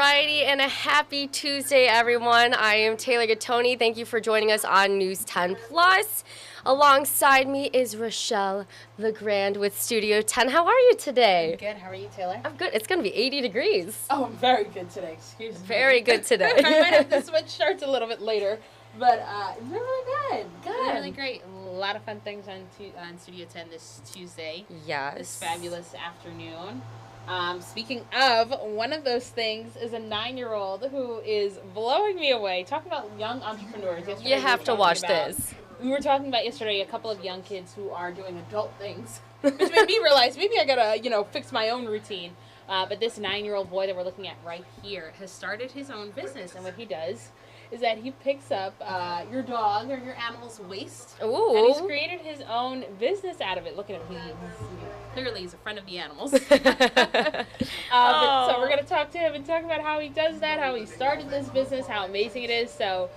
righty, and a happy Tuesday, everyone. I am Taylor Gattoni. Thank you for joining us on News 10 Plus. Alongside me is Rachelle Legrand with Studio 10. How are you today? I'm good. How are you, Taylor? I'm good. It's going to be 80 degrees. Oh, I'm very good today. Excuse me. Very good today. I might have to switch shirts a little bit later, but really good. Good. Really great. A lot of fun things on Studio 10 this Tuesday. Yes. This fabulous afternoon. Speaking of, one of those things is a 9-year-old who is blowing me away. Talk about young entrepreneurs. Yesterday You have to watch this. We were talking about yesterday a couple of young kids who are doing adult things, which made me realize maybe I gotta, fix my own routine. But this 9-year-old boy that we're looking at right here has started his own business, and what he does is that he picks up your dog or your animal's waste, Ooh. and he's created his own business out of it. Look at him. Clearly, he's a friend of the animals. So we're going to talk to him and talk about how he does that, how he started this business, how amazing it is. So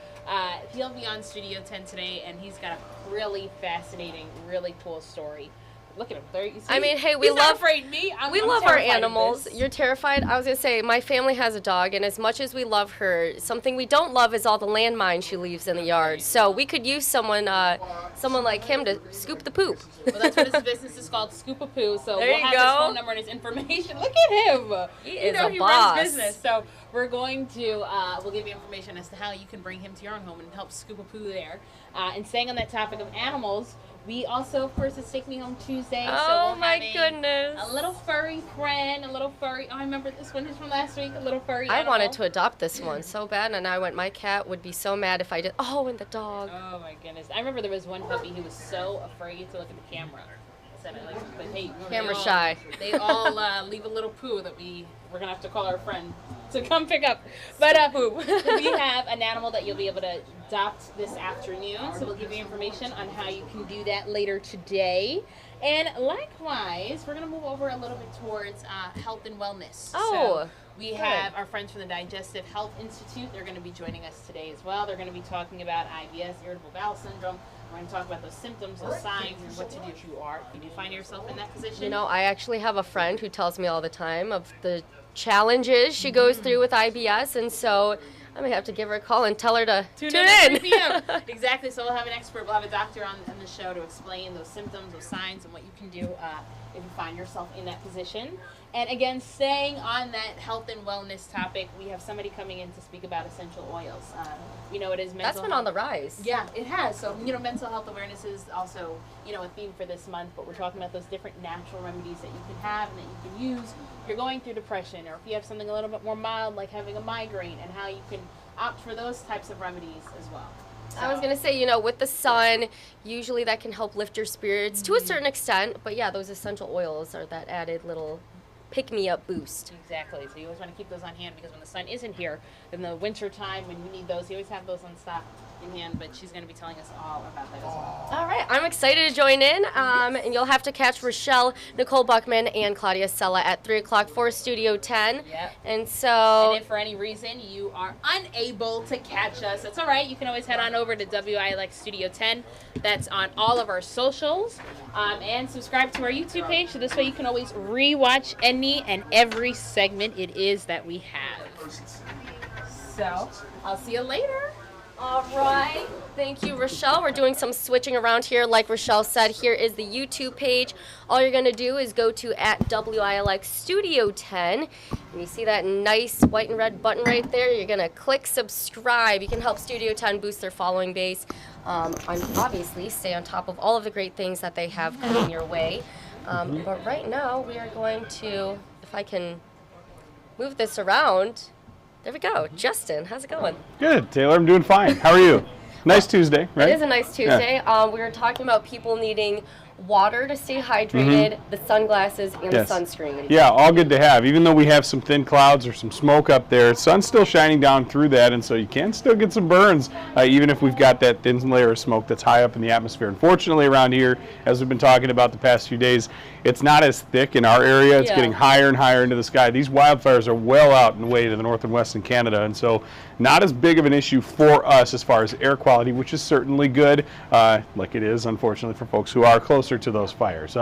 he'll be on Studio 10 today, and he's got a really fascinating, really cool story. Look at him. There, you see? I mean, hey, we He's love not afraid of me. we I'm love our terrified of animals. this. You're terrified? I was going to say, my family has a dog, and as much as we love her, something we don't love is all the landmines she leaves in the yard. So we could use someone like him to scoop the poop. Well, that's what his business is called, Scoop a Poo. So There we'll you have go. his phone number and his information. Look at him. He is a he boss. runs business. So we're going to, we'll give you information as to how you can bring him to your own home and help Scoop a Poo there. And staying on that topic of animals, we also, of course, it's Take Me Home Tuesday. Oh, so my goodness. A little furry friend, oh, I remember this one is from last week, a little furry I animal. wanted to adopt this one so bad, and I went, my cat would be so mad if I did. Oh, and the dog. Oh my goodness. I remember there was one puppy who was so afraid to look at the camera. But hey, Camera shy. They all leave a little poo that we're going to have to call our friend to come pick up. But we have an animal that you'll be able to adopt this afternoon. So we'll give you information on how you can do that later today. And likewise, we're going to move over a little bit towards health and wellness. Oh, so we have our friends from the Digestive Health Institute. They're going to be joining us today as well. They're going to be talking about IBS, irritable bowel syndrome. We're going to talk about those symptoms, those signs, and what to do if you do find yourself in that position. You know, I actually have a friend who tells me all the time of the challenges she goes through with IBS, and so I'm going to have to give her a call and tell her to tune in. At 3 p.m. Exactly. So we'll have an expert, we'll have a doctor on the show to explain those symptoms, those signs, and what you can do if you find yourself in that position. And again, staying on that health and wellness topic, we have somebody coming in to speak about essential oils. It is mental That's been health. on the rise. Yeah, it has. So, mental health awareness is also, a theme for this month, but we're talking about those different natural remedies that you can have and that you can use if you're going through depression, or if you have something a little bit more mild like having a migraine, and how you can opt for those types of remedies as well. I was going to say, with the sun, usually that can help lift your spirits to a certain extent, but yeah, those essential oils are that added little pick-me-up boost. Exactly. So you always want to keep those on hand, because when the sun isn't here, in the winter time when you need those, you always have those on stock in hand. But she's going to be telling us all about that as well. All right, I'm excited to join in, and you'll have to catch Rachelle, Nicole Buckman, and Claudia Sella at 3 o'clock for Studio 10. Yep. And so... And if for any reason you are unable to catch us, that's all right. You can always head on over to WILX Studio 10. That's on all of our socials. And subscribe to our YouTube page, so this way you can always rewatch any and every segment it is that we have. So, I'll see you later. All right. Thank you, Rachelle. We're doing some switching around here. Like Rachelle said, here is the YouTube page. All you're going to do is go to @WILX Studio 10. And you see that nice white and red button right there. You're going to click subscribe. You can help Studio 10 boost their following base. And obviously stay on top of all of the great things that they have coming your way. But right now, we are going to, if I can move this around. There we go. Justin, how's it going? Good, Taylor. I'm doing fine. How are you? Nice Tuesday, right? It is a nice Tuesday. Yeah. We were talking about people needing water to stay hydrated, the sunglasses, and Yes. the sunscreen. Yeah, all good to have. Even though we have some thin clouds or some smoke up there, sun's still shining down through that, and so you can still get some burns, even if we've got that thin layer of smoke that's high up in the atmosphere. Unfortunately, around here, as we've been talking about the past few days, it's not as thick in our area. It's Yeah. getting higher and higher into the sky. These wildfires are well out and way to the north and west in Canada, and so not as big of an issue for us as far as air quality, which is certainly good, like it is, unfortunately, for folks who are closer to those fires.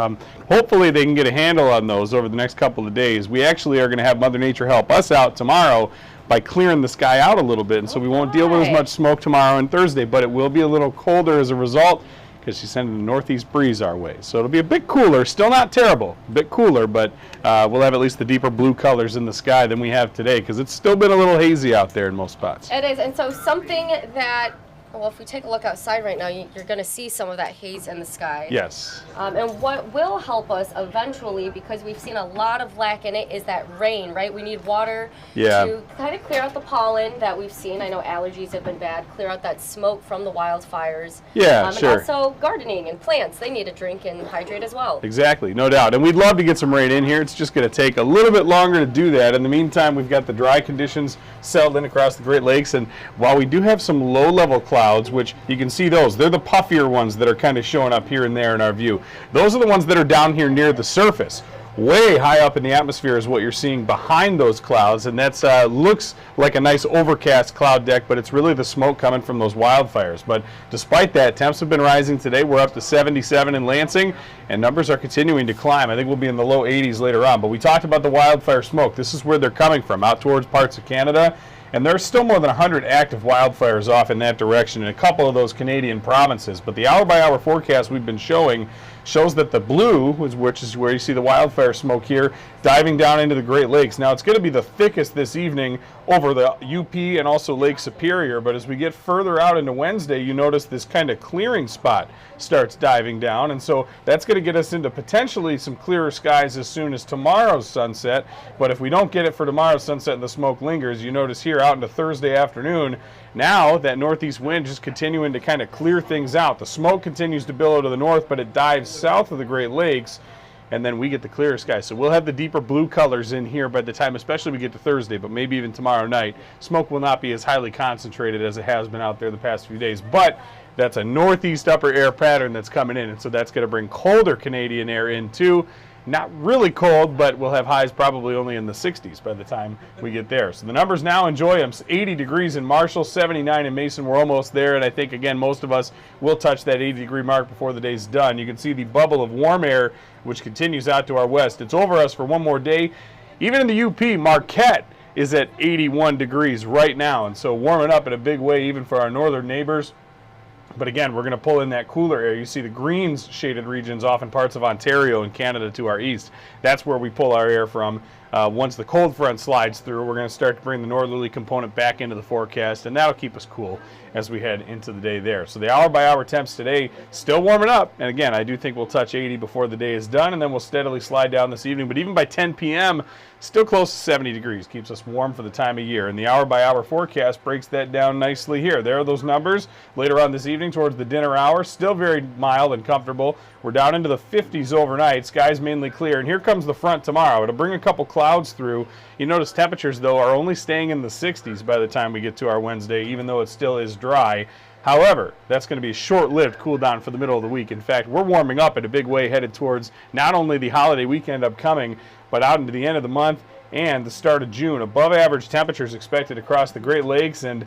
Hopefully they can get a handle on those over the next couple of days. We actually are going to have Mother Nature help us out tomorrow by clearing the sky out a little bit. And so we won't deal with as much smoke tomorrow and Thursday, but it will be a little colder as a result because she's sending a northeast breeze our way. So it'll be a bit cooler, still not terrible, a bit cooler, but we'll have at least the deeper blue colors in the sky than we have today because it's still been a little hazy out there in most spots. It is, and so something that, well, if we take a look outside right now, you're going to see some of that haze in the sky. Yes. And what will help us eventually, because we've seen a lot of lack in it, is that rain, right? We need water to kind of clear out the pollen that we've seen. I know allergies have been bad. Clear out that smoke from the wildfires. Yeah, sure. And also gardening and plants. They need to drink and hydrate as well. Exactly, no doubt. And we'd love to get some rain in here. It's just going to take a little bit longer to do that. In the meantime, we've got the dry conditions settled in across the Great Lakes. And while we do have some low-level clouds, which you can see those, they're the puffier ones that are kind of showing up here and there in our view. Those are the ones that are down here near the surface. Way high up in the atmosphere is what you're seeing behind those clouds, and that's looks like a nice overcast cloud deck, but it's really the smoke coming from those wildfires. But despite that, temps have been rising today. We're up to 77 in Lansing, and numbers are continuing to climb. I think we'll be in the low 80s later on. But we talked about the wildfire smoke. This is where they're coming from, out towards parts of Canada. And there's still more than 100 active wildfires off in that direction in a couple of those Canadian provinces. But the hour-by-hour forecast we've been showing shows that the blue, which is where you see the wildfire smoke here, diving down into the Great Lakes. Now, it's going to be the thickest this evening over the UP and also Lake Superior. But as we get further out into Wednesday, you notice this kind of clearing spot starts diving down. And so that's going to get us into potentially some clearer skies as soon as tomorrow's sunset. But if we don't get it for tomorrow's sunset and the smoke lingers, you notice here out into Thursday afternoon, now that northeast wind is continuing to kind of clear things out. The smoke continues to billow to the north, but it dives south of the Great Lakes, and then we get the clearer sky. So we'll have the deeper blue colors in here by the time, especially we get to Thursday, but maybe even tomorrow night. Smoke will not be as highly concentrated as it has been out there the past few days, but that's a northeast upper air pattern that's coming in, and so that's going to bring colder Canadian air in too. Not really cold, but we'll have highs probably only in the 60s by the time we get there. So the numbers now, enjoy them. 80 degrees in Marshall, 79 in Mason. We're almost there, and I think, again, most of us will touch that 80-degree mark before the day's done. You can see the bubble of warm air, which continues out to our west. It's over us for one more day. Even in the UP, Marquette is at 81 degrees right now, and so warming up in a big way even for our northern neighbors. But again, we're going to pull in that cooler air. You see the greens shaded regions off in parts of Ontario and Canada to our east. That's where we pull our air from. Once the cold front slides through, we're going to start to bring the northerly component back into the forecast, and that'll keep us cool as we head into the day there. So the hour-by-hour temps today still warming up. And again, I do think we'll touch 80 before the day is done, and then we'll steadily slide down this evening. But even by 10 p.m., still close to 70 degrees. Keeps us warm for the time of year. And the hour-by-hour forecast breaks that down nicely here. There are those numbers later on this evening towards the dinner hour. Still very mild and comfortable. We're down into the 50s overnight. Skies mainly clear. And here comes the front tomorrow. It'll bring a couple clouds through. You notice temperatures, though, are only staying in the 60s by the time we get to our Wednesday, even though it still is dry. However, that's going to be a short-lived cool down for the middle of the week. In fact, we're warming up in a big way headed towards not only the holiday weekend upcoming, but out into the end of the month and the start of June. Above average temperatures expected across the Great Lakes, and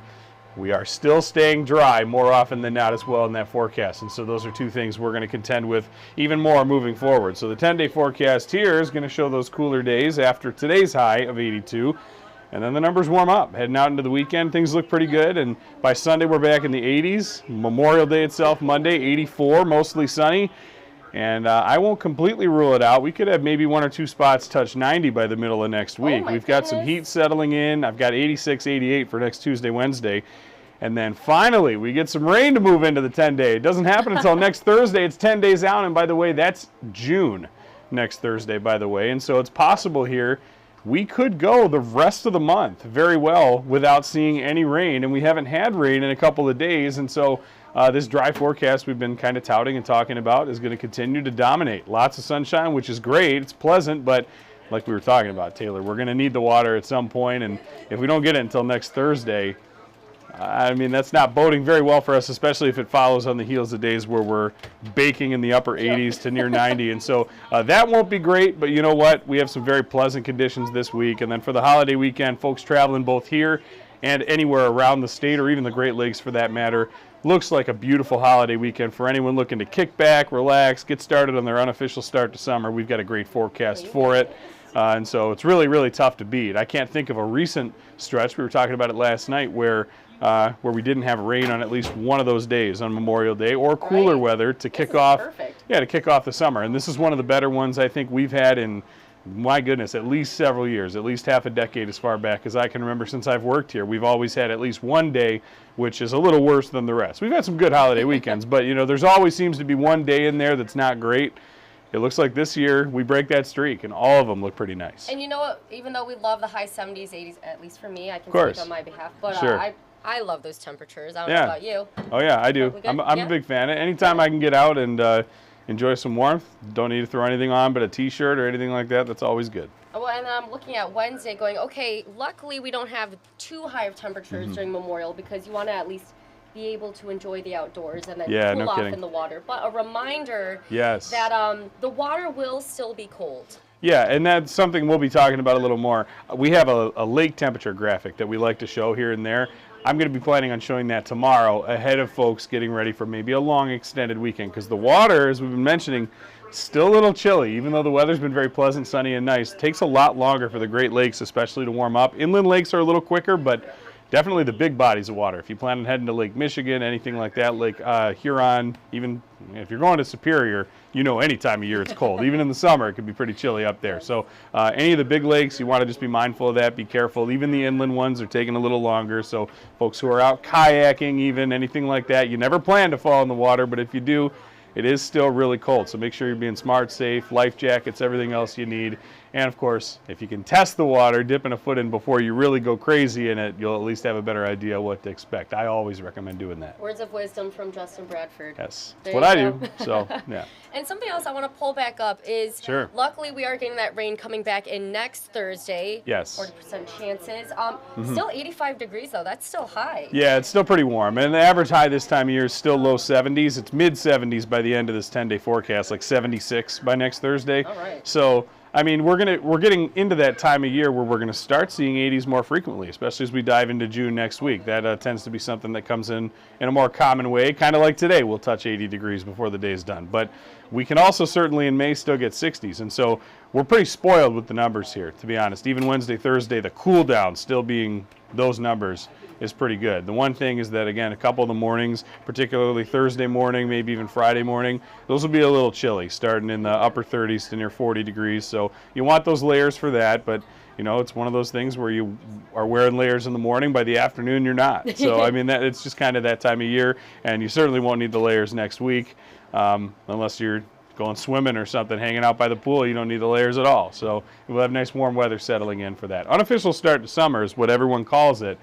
we are still staying dry more often than not as well in that forecast. And so those are two things we're going to contend with even more moving forward. So the 10-day forecast here is going to show those cooler days after today's high of 82. And then the numbers warm up. Heading out into the weekend, things look pretty good. And by Sunday, we're back in the 80s. Memorial Day itself, Monday, 84, mostly sunny. And I won't completely rule it out. We could have maybe one or two spots touch 90 by the middle of next week. We've got some heat settling in. I've got 86, 88 for next Tuesday, Wednesday. And then finally, we get some rain to move into the 10-day. It doesn't happen until next Thursday. It's 10 days out. And by the way, that's June next Thursday, by the way. And so it's possible here we could go the rest of the month very well without seeing any rain. And we haven't had rain in a couple of days. And so this dry forecast we've been kind of touting and talking about is going to continue to dominate. Lots of sunshine, which is great. It's pleasant, but like we were talking about, Taylor, we're going to need the water at some point. And if we don't get it until next Thursday, I mean, that's not boding very well for us, especially if it follows on the heels of days where we're baking in the upper 80s to near 90. And so that won't be great, but you know what? We have some very pleasant conditions this week. And then for the holiday weekend, folks traveling both here and anywhere around the state or even the Great Lakes for that matter, looks like a beautiful holiday weekend for anyone looking to kick back, relax, get started on their unofficial start to summer. We've got a great forecast for it. And so it's really, really tough to beat. I can't think of a recent stretch, we were talking about it last night, where we didn't have rain on at least one of those days on Memorial Day, or cooler weather to kick off. Perfect. Yeah, to kick off the summer. And this is one of the better ones I think we've had in, my goodness, at least several years, at least half a decade as far back as I can remember since I've worked here. We've always had at least one day which is a little worse than the rest. We've had some good holiday weekends, but there's always seems to be one day in there that's not great. It looks like this year we break that streak, and all of them look pretty nice. And you know what? Even though we love the high 70s, 80s, at least for me, I can speak on my behalf, but sure. I love those temperatures. I don't know about you. Oh, yeah, I do. I'm a big fan. Anytime I can get out and enjoy some warmth, don't need to throw anything on but a T-shirt or anything like that, that's always good. Well, and I'm looking at Wednesday going, okay, luckily we don't have too high of temperatures during Memorial, because you want to at least be able to enjoy the outdoors and then cool off in the water. But a reminder that the water will still be cold. Yeah, and that's something we'll be talking about a little more. We have a lake temperature graphic that we like to show here and there. I'm going to be planning on showing that tomorrow ahead of folks getting ready for maybe a long extended weekend, because the water, as we've been mentioning, still a little chilly. Even though the weather's been very pleasant, sunny, and nice, it takes a lot longer for the Great Lakes especially to warm up. Inland lakes are a little quicker, but definitely the big bodies of water. If you plan on heading to Lake Michigan, anything like that, Lake Huron, even if you're going to Superior, any time of year it's cold. Even in the summer, it could be pretty chilly up there. So any of the big lakes, you want to just be mindful of that, be careful. Even the inland ones are taking a little longer. So folks who are out kayaking, even anything like that, you never plan to fall in the water, but if you do, it is still really cold. So make sure you're being smart, safe, life jackets, everything else you need. And of course, if you can test the water, dipping a foot in before you really go crazy in it, you'll at least have a better idea what to expect. I always recommend doing that. Words of wisdom from Justin Bradford. Yes, that's what I do. So, yeah. And something else I want to pull back up is, luckily we are getting that rain coming back in next Thursday. Yes. 40% chances. Still 85 degrees though. That's still high. Yeah, it's still pretty warm. And the average high this time of year is still low 70s. It's mid 70s by the end of this 10-day forecast, like 76 by next Thursday. All right. So, I mean, we're getting into that time of year where we're going to start seeing 80s more frequently, especially as we dive into June next week. That tends to be something that comes in a more common way, kind of like today. We'll touch 80 degrees before the day's done. But we can also certainly in May still get 60s. And so we're pretty spoiled with the numbers here, to be honest. Even Wednesday, Thursday, the cool down still being those numbers is pretty good. The one thing is that, again, a couple of the mornings, particularly Thursday morning, maybe even Friday morning, those will be a little chilly, starting in the upper 30s to near 40 degrees. So you want those layers for that, but it's one of those things where you are wearing layers in the morning, by the afternoon you're not. So I mean, it's just kind of that time of year, and you certainly won't need the layers next week unless you're going swimming or something, hanging out by the pool. You don't need the layers at all. So we'll have nice warm weather settling in for that. Unofficial start to summer is what everyone calls it,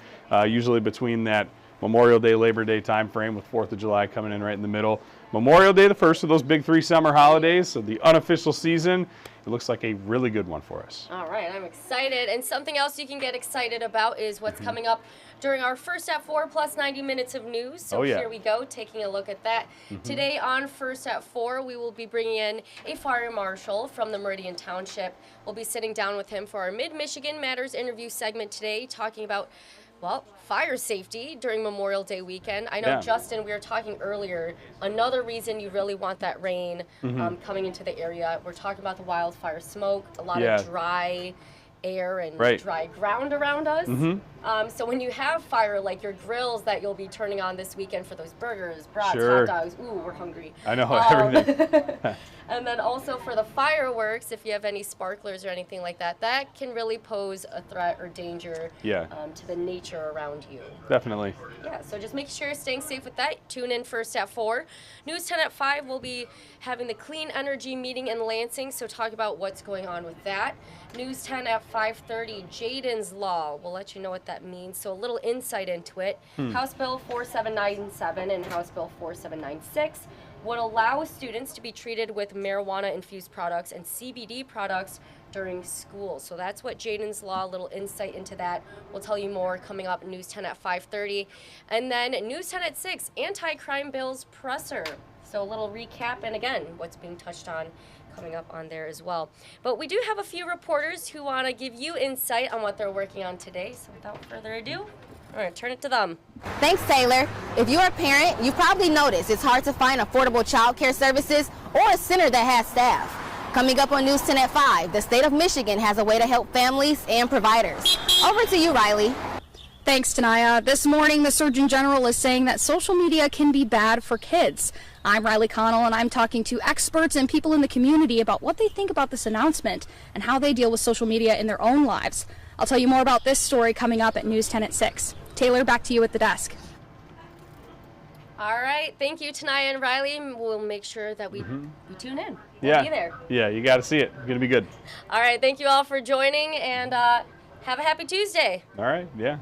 usually between that Memorial Day, Labor Day time frame, with 4th of July coming in right in the middle. Memorial Day, the first of those big 3 summer holidays, so the unofficial season, it looks like a really good one for us. All right, I'm excited. And something else you can get excited about is what's coming up during our First at 4 plus 90 minutes of news. So here we go, taking a look at that. Today on First at 4, we will be bringing in a fire marshal from the Meridian Township. We'll be sitting down with him for our Mid-Michigan Matters interview segment today, talking about, well, fire safety during Memorial Day weekend. I know, Justin, we were talking earlier, another reason you really want that rain coming into the area. We're talking about the wildfire smoke, a lot of dry air and dry ground around us. So when you have fire, like your grills that you'll be turning on this weekend for those burgers, brats, hot dogs, ooh, we're hungry. I know, everything. And then also for the fireworks, if you have any sparklers or anything like that, that can really pose a threat or danger to the nature around you. Definitely. Yeah, so just make sure you're staying safe with that. Tune in First at 4. News 10 at 5, we'll be having the Clean Energy meeting in Lansing, so talk about what's going on with that. News 10 at 5:30, Jaden's Law. We'll let you know what that means, so a little insight into it. House Bill 4797 and House Bill 4796 would allow students to be treated with marijuana-infused products and CBD products during school. So that's what Jaden's Law, a little insight into that. We'll tell you more coming up in News 10 at 5:30. And then News 10 at 6, anti-crime bills presser. So a little recap, and again, what's being touched on coming up on there as well. But we do have a few reporters who want to give you insight on what they're working on today. So without further ado, I'm going to turn it to them. Thanks, Taylor. If you're a parent, you've probably noticed it's hard to find affordable child care services or a center that has staff. Coming up on News 10 at 5, the state of Michigan has a way to help families and providers. Over to you, Riley. Thanks, Tanaya. This morning, the Surgeon General is saying that social media can be bad for kids. I'm Riley Connell, and I'm talking to experts and people in the community about what they think about this announcement and how they deal with social media in their own lives. I'll tell you more about this story coming up at News 10 at 6. Taylor, back to you at the desk. All right. Thank you, Tanaya and Riley. We'll make sure that we tune in. We'll Yeah. be there. Yeah, you got to see it. It's going to be good. All right. Thank you all for joining, and have a happy Tuesday. All right. Yeah.